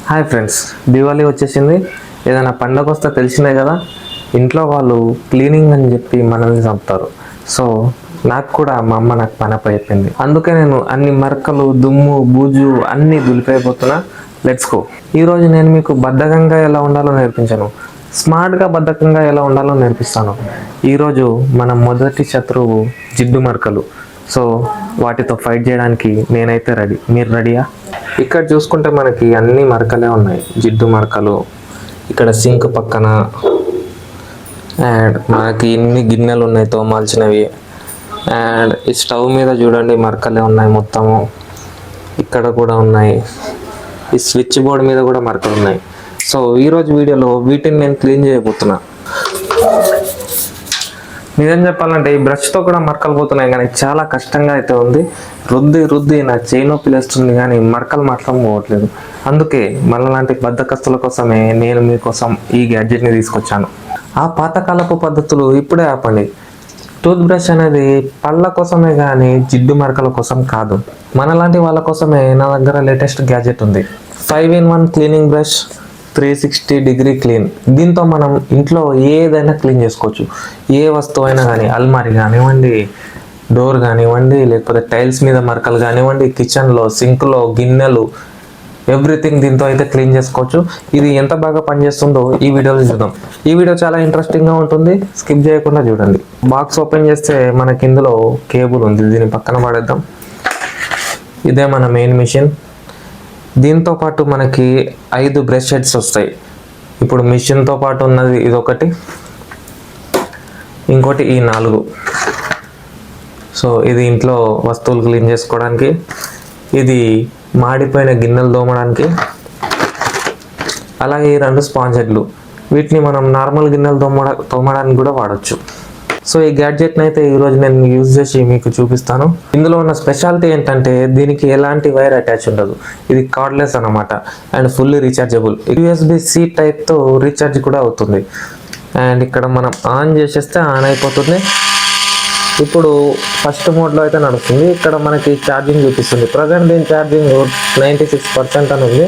Hi friends, Deepavali వచ్చేసింది. ఏదైనా పండగ వస్తే తెలిసిందే కదా, ఇంట్లో వాళ్ళు క్లీనింగ్ అని చెప్పి మనల్ని చంపుతారు. సో నాకు కూడా మా అమ్మ నాకు పని అయిపోయింది. అందుకే నేను అన్ని మరకలు, దుమ్ము, బూజు అన్నీ దులిపైపోతున్నా. Let's go. ఈరోజు నేను మీకు బద్ధకంగా ఎలా ఉండాలో నేర్పించాను, స్మార్ట్గా బద్ధకంగా ఎలా ఉండాలో నేర్పిస్తాను. ఈరోజు మన మొదటి శత్రువు జిడ్డు మరకలు. సో వాటితో ఫైట్ చేయడానికి నేనైతే రెడీ. మీరు రెడీయా? ఇక్కడ చూసుకుంటే మనకి అన్ని మరకలే ఉన్నాయి, జిడ్డు మరకలు. ఇక్కడ సింక్ పక్కన అండ్ మనకి ఇన్ని గిన్నెలు ఉన్నాయి తోమాల్సినవి. అండ్ ఈ స్టవ్ మీద చూడండి మరకలే ఉన్నాయి మొత్తము. ఇక్కడ కూడా ఉన్నాయి. ఈ స్విచ్ బోర్డ్ మీద కూడా మరకలు ఉన్నాయి. సో ఈరోజు వీడియోలో వీటిని నేను క్లీన్ చేయబోతున్నా. నిజం చెప్పాలంటే ఈ బ్రష్తో కూడా మరకలు పోతున్నాయి, కానీ చాలా కష్టంగా అయితే ఉంది. రుద్ది నా చేయి నొప్పి లేస్తుంది, కానీ మరకలు మాత్రం పోవట్లేదు. అందుకే మనలాంటి బద్ధకస్తుల కోసమే నేను మీకోసం ఈ గ్యాడ్జెట్ని తీసుకొచ్చాను. ఆ పాతకాలపు పద్ధతులు ఇప్పుడే ఆపండి. టూత్ బ్రష్ అనేది పళ్ళ కోసమే కానీ జిడ్డు మరకల కోసం కాదు. మనలాంటి వాళ్ళ కోసమే నా దగ్గర లేటెస్ట్ గ్యాడ్జెట్ ఉంది. 5-in-1 cleaning brush, 360 clean. దీంతో మనం ఇంట్లో ఏదైనా క్లీన్ చేసుకోవచ్చు. ఏ వస్తువు అయినా కానీ, అల్మారీ కానివ్వండి, డోర్ కానివ్వండి, లేకపోతే టైల్స్ మీద మరకలు కానివ్వండి, కిచెన్లో, సింక్లో, గిన్నెలు, ఎవ్రీథింగ్ దీంతో అయితే క్లీన్ చేసుకోవచ్చు. ఇది ఎంత బాగా పనిచేస్తుందో ఈ వీడియోలో చూద్దాం. ఈ వీడియో చాలా ఇంట్రెస్టింగ్గా ఉంటుంది, స్కిప్ చేయకుండా చూడండి. బాక్స్ ఓపెన్ చేస్తే మనకి ఇందులో కేబుల్ ఉంది, దీన్ని పక్కన పడేద్దాం. ఇదే మన మెయిన్ మిషన్. దీంతో పాటు మనకి 5 బ్రష్ హెడ్స్ వస్తాయి. ఇప్పుడు మిషన్తో పాటు ఉన్నది ఇదొకటి, ఇంకోటి ఈ 4. సో ఇది ఇంట్లో వస్తువులు క్లీన్ చేసుకోవడానికి, ఇది మాడిపోయిన గిన్నెలు తోమడానికి, అలాగే ఈ 2 స్పాంజ్ హెడ్లు. వీటిని మనం నార్మల్ గిన్నెలు తోమడానికి కూడా వాడచ్చు. సో ఈ గ్యాడ్జెట్ని అయితే ఈరోజు నేను యూజ్ చేసి మీకు చూపిస్తాను. ఇందులో ఉన్న స్పెషాలిటీ ఏంటంటే దీనికి ఎలాంటి వైర్ అటాచ్ ఉండదు. ఇది కార్డ్లెస్ అనమాట అండ్ ఫుల్లీ రీఛార్జబుల్. USB-C టైప్తో రీఛార్జ్ కూడా అవుతుంది. అండ్ ఇక్కడ మనం ఆన్ చేసేస్తే ఆన్ అయిపోతుంది. ఇప్పుడు ఫస్ట్ మోడ్లో అయితే నడుస్తుంది. ఇక్కడ మనకి ఛార్జింగ్ చూపిస్తుంది. ప్రజెంట్ దీని ఛార్జింగ్ 96% అని ఉంది.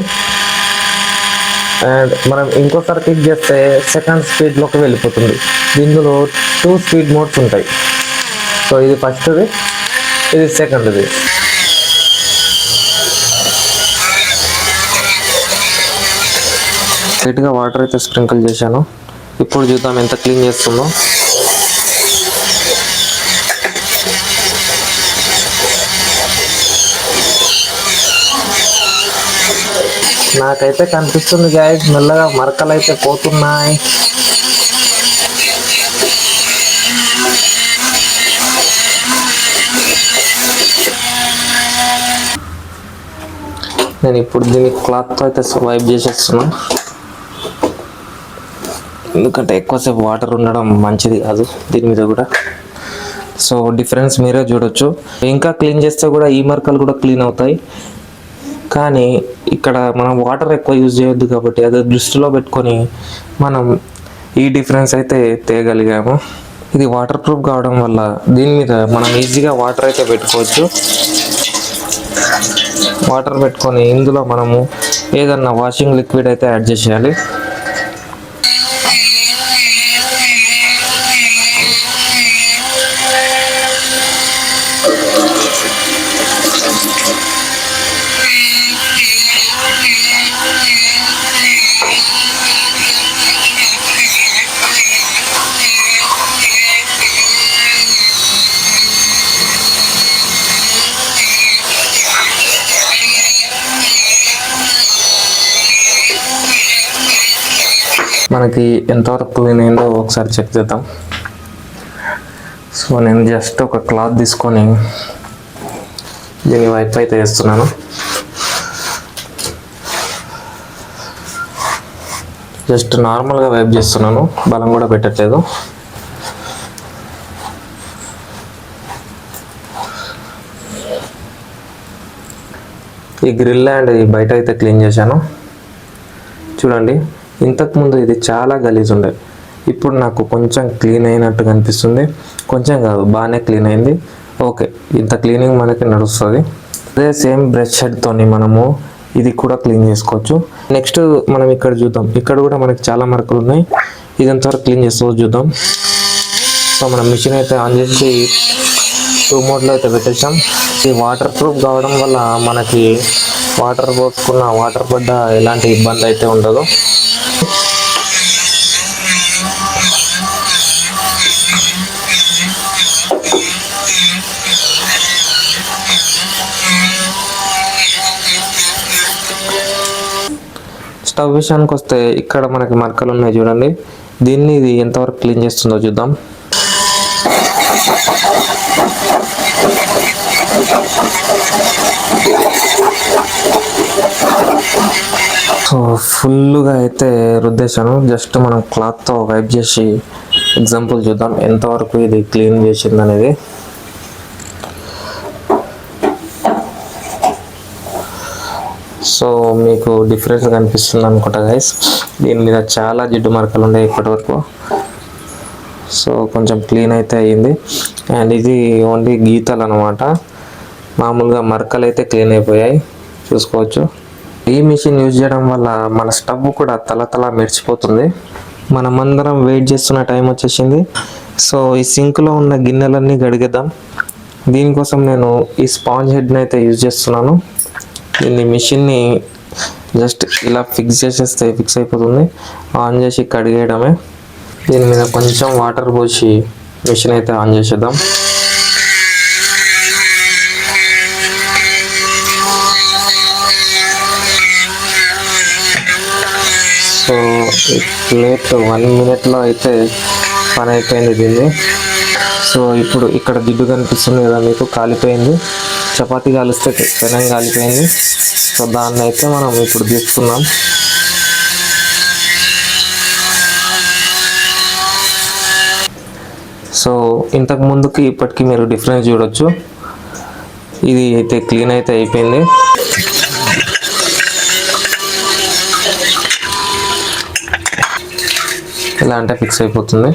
అండ్ మనం ఇంకోసారి క్లిక్ చేస్తే సెకండ్ స్పీడ్లోకి వెళ్ళిపోతుంది. దీనిలో 2 స్పీడ్ మోడ్స్ ఉంటాయి. సో ఇది ఫస్ట్ది, ఇది సెకండ్ది. లైట్గా వాటర్ అయితే స్ప్రింకిల్ చేశాను. ఇప్పుడు చూద్దాం ఎంత క్లీన్ చేస్తుందో. నాకైతే కనిపిస్తుంది గాయ్స్, మెల్లగా మరకలు అయితే పోతున్నాయి. నేను ఇప్పుడు దీన్ని క్లాత్తో అయితే వైప్ చేసేస్తున్నా, ఎందుకంటే ఎక్కువసేపు వాటర్ ఉండడం మంచిది కాదు దీని మీద కూడా. సో డిఫరెన్స్ మీరే చూడొచ్చు. ఇంకా క్లీన్ చేస్తే కూడా ఈ మరకలు కూడా క్లీన్ అవుతాయి, కానీ ఇక్కడ మనం వాటర్ ఎక్కువ యూజ్ చేయొద్దు కాబట్టి అది దృష్టిలో పెట్టుకొని మనం ఈ డిఫరెన్స్ అయితే తేయగలిగాము. ఇది వాటర్ ప్రూఫ్ కావడం వల్ల దీని మీద మనం ఈజీగా వాటర్ అయితే పెట్టుకోవచ్చు. వాటర్ పెట్టుకొని ఇందులో మనము ఏదన్నా వాషింగ్ లిక్విడ్ అయితే యాడ్ చేసేయాలి. మనకి ఎంతవరకు క్లీన్ అయిందో ఒకసారి చెక్ చేద్దాం. సో నేను జస్ట్ ఒక క్లాత్ తీసుకొని దీన్ని వైప్ అయితే వేస్తున్నాను. జస్ట్ నార్మల్గా వైప్ చేస్తున్నాను, బలం కూడా పెట్టట్లేదు. ఈ గ్రిల్ అండ్ ఈ బయట అయితే క్లీన్ చేశాను. చూడండి, ఇంతకుముందు ఇది చాలా గలీజ్ ఉండే, ఇప్పుడు నాకు కొంచెం క్లీన్ అయినట్టు కనిపిస్తుంది. కొంచెం కాదు, బాగానే క్లీన్ అయింది. ఓకే, ఇంత క్లీనింగ్ మనకి నడుస్తుంది. అదే సేమ్ బ్రష్ హెడ్తోని మనము ఇది కూడా క్లీన్ చేసుకోవచ్చు. నెక్స్ట్ మనం ఇక్కడ చూద్దాం, ఇక్కడ కూడా మనకి చాలా మరకలు ఉన్నాయి. ఇదంతా వరకు క్లీన్ చేస్తూ చూద్దాం. సో మనం మిషన్ అయితే ఆన్ చేసి 2 మోడ్లో అయితే పెట్టేసాం. ఇది వాటర్ ప్రూఫ్ కావడం వల్ల మనకి వాటర్ పోసుకున్న వాటర్ పడ్డ ఎలాంటి ఇబ్బంది అయితే ఉండదు. స్టవ్ విషయానికి వస్తే ఇక్కడ మనకి మరకలు ఉన్నాయి చూడండి. దీన్ని ఇది ఎంతవరకు క్లీన్ చేస్తుందో చూద్దాం. సో ఫుల్గా అయితే రుద్దేశాను. జస్ట్ మనం క్లాత్తో వైప్ చేసి ఎగ్జాంపుల్ చూద్దాం ఎంతవరకు ఇది క్లీన్ చేసింది అనేది. సో మీకు డిఫరెన్స్ కనిపిస్తుంది అనుకుంటా గైస్. దీని మీద చాలా జిడ్డు మరకలు ఉన్నాయి ఇప్పటివరకు. సో కొంచెం క్లీన్ అయితే అయ్యింది. అండ్ ఇది ఓన్లీ గీతలు అనమాట, మామూలుగా మరకలు అయితే క్లీన్ అయిపోయాయి చూసుకోవచ్చు. ఈ మిషన్ యూజ్ చేయడం వల్ల మన స్టవ్ కూడా తల మెరిచిపోతుంది. మనమందరం వెయిట్ చేస్తున్న టైం వచ్చేసింది. సో ఈ సింక్లో ఉన్న గిన్నెలన్నీ గడిగేద్దాం. దీనికోసం నేను ఈ స్పాంజ్ హెడ్ని అయితే యూజ్ చేస్తున్నాను. దీన్ని మిషన్ని జస్ట్ ఇలా ఫిక్స్ చేసేస్తే ఫిక్స్ అయిపోతుంది. ఆన్ చేసి కడిగేయడమే. దీని మీద కొంచెం వాటర్ పోసి మిషన్ అయితే ఆన్ చేసేద్దాం. సో ప్లేట్ 1 మినిట్లో అయితే పని అయిపోయింది దీన్ని. సో ఇప్పుడు ఇక్కడ జిడ్డు కనిపిస్తుంది కదా మీకు, కాలిపోయింది. చపాతీ కాలిస్తే పెనం కాలిపోయింది. సో దాన్ని అయితే మనం ఇప్పుడు తీసుకున్నాం. సో ఇంతకు ముందుకి ఇప్పటికీ మీరు డిఫరెన్స్ చూడొచ్చు. ఇది అయితే క్లీన్ అయితే అయిపోయింది. ఇలా అంటే ఫిక్స్ అయిపోతుంది.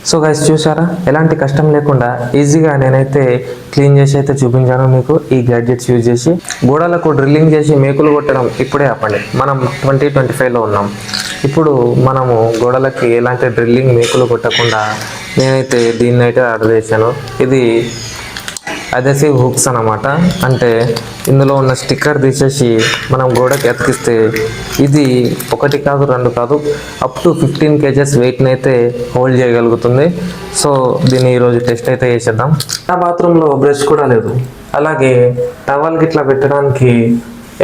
సో గైస్ చూసారా, ఎలాంటి కష్టం లేకుండా ఈజీగా నేనైతే క్లీన్ చేసి అయితే చూపించాను మీకు ఈ గ్యాడ్జెట్స్ యూజ్ చేసి. గోడలకు డ్రిల్లింగ్ చేసి మేకులు కొట్టడం ఇప్పుడే ఆపండి, మనం 2025లో ఉన్నాం. ఇప్పుడు మనము గోడలకి ఎలాంటి డ్రిల్లింగ్ మేకులు కొట్టకుండా నేనైతే దీన్ని అయితే ఆర్డర్ చేశాను. ఇది అదెసివ్ హుక్స్ అన్నమాట. అంటే ఇందులో ఉన్న స్టిక్కర్ తీసేసి మనం గోడకి అతికిస్తే ఇది 1 కాదు 2 కాదు అప్ టు 15 kgs వెయిట్ని అయితే హోల్డ్ చేయగలుగుతుంది. సో దీన్ని ఈరోజు టెస్ట్ అయితే చేసేద్దాం. నా బాత్రూంలో బ్రష్ కూడా లేదు, అలాగే టవల్ గిట్లా పెట్టడానికి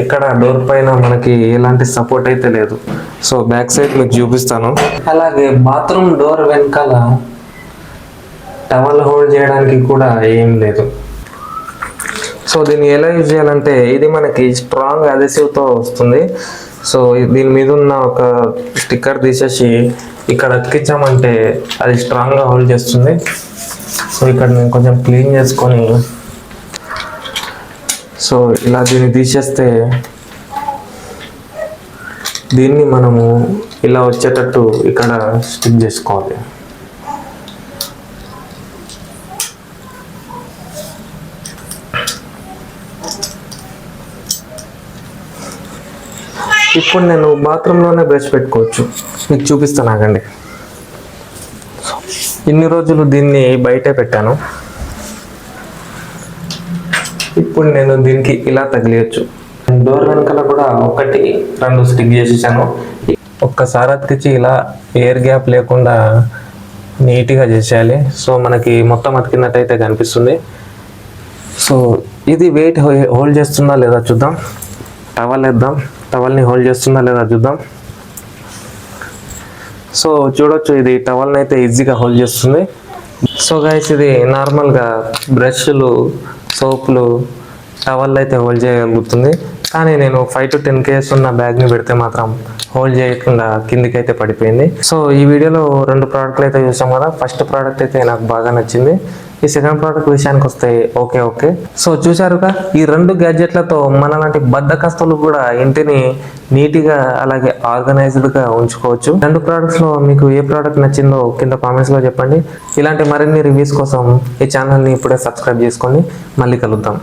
ఎక్కడ డోర్ పైన మనకి ఎలాంటి సపోర్ట్ అయితే లేదు. సో బ్యాక్ సైడ్ మీకు చూపిస్తాను. అలాగే బాత్రూమ్ డోర్ వెనకాల టవల్ హోల్డ్ చేయడానికి కూడా ఏం లేదు. సో దీన్ని ఎలా యూజ్ చేయాలంటే ఇది మనకి స్ట్రాంగ్ అదెసివ్తో వస్తుంది. సో దీని మీద ఉన్న ఒక స్టిక్కర్ తీసేసి ఇక్కడ అతికించామంటే అది స్ట్రాంగ్గా హోల్డ్ చేస్తుంది. సో ఇక్కడ నేను కొంచెం క్లీన్ చేసుకొని సో ఇలా దీన్ని తీసేస్తే దీన్ని మనము ఇలా వచ్చేటట్టు ఇక్కడ స్టిక్ చేసుకోవాలి. ఇప్పుడు నేను బాత్రూంలోనే బ్రష్ పెట్టుకోవచ్చు, మీకు చూపిస్తాను ఆగండి. ఇన్ని రోజులు దీన్ని బయటే పెట్టాను, ఇప్పుడు నేను దీనికి ఇలా తగిలియచ్చు. డోర్ వెనకాల కూడా 1, 2 స్టిక్ చేసేసాను. ఒక్కసారి అతికించి ఇలా ఎయిర్ గ్యాప్ లేకుండా నీట్గా చేసేయాలి. సో మనకి మొత్తం అతికినట్టయితే కనిపిస్తుంది. సో ఇది వెయిట్ హోల్డ్ చేస్తుందా లేదా చూద్దాం. టవల్ వేద్దాం, టవల్ని హోల్డ్ చేస్తుందా లేదా చూద్దాం. సో చూడొచ్చు, ఇది టవల్ని అయితే ఈజీగా హోల్డ్ చేస్తుంది. సో గైస్ ఇది నార్మల్గా బ్రష్లు, సోపులు, టవల్ అయితే హోల్డ్ చేయగలుగుతుంది. కానీ నేను 5 to 10 kgs ఉన్న బ్యాగ్ని పెడితే మాత్రం హోల్డ్ చేయకుండా కిందికి అయితే పడిపోయింది. సో ఈ వీడియోలో 2 ప్రోడక్ట్లు అయితే చూసాం కదా. ఫస్ట్ ప్రోడక్ట్ అయితే నాకు బాగా నచ్చింది. ఈ సెకండ్ ప్రోడక్ట్ విషయానికి వస్తే ఓకే. సో చూశారుగా, ఈ 2 గ్యాడ్జెట్లతో మనలాంటి బద్దకస్తులు కూడా ఇంటిని నీట్గా అలాగే ఆర్గనైజ్డ్గా ఉంచుకోవచ్చు. 2 ప్రోడక్ట్స్ లో మీకు ఏ ప్రోడక్ట్ నచ్చిందో కింద కామెంట్స్ లో చెప్పండి. ఇలాంటి మరిన్ని రివ్యూస్ కోసం ఈ ఛానల్ని ఇప్పుడే సబ్స్క్రైబ్ చేసుకోండి. మళ్ళీ కలుద్దాం.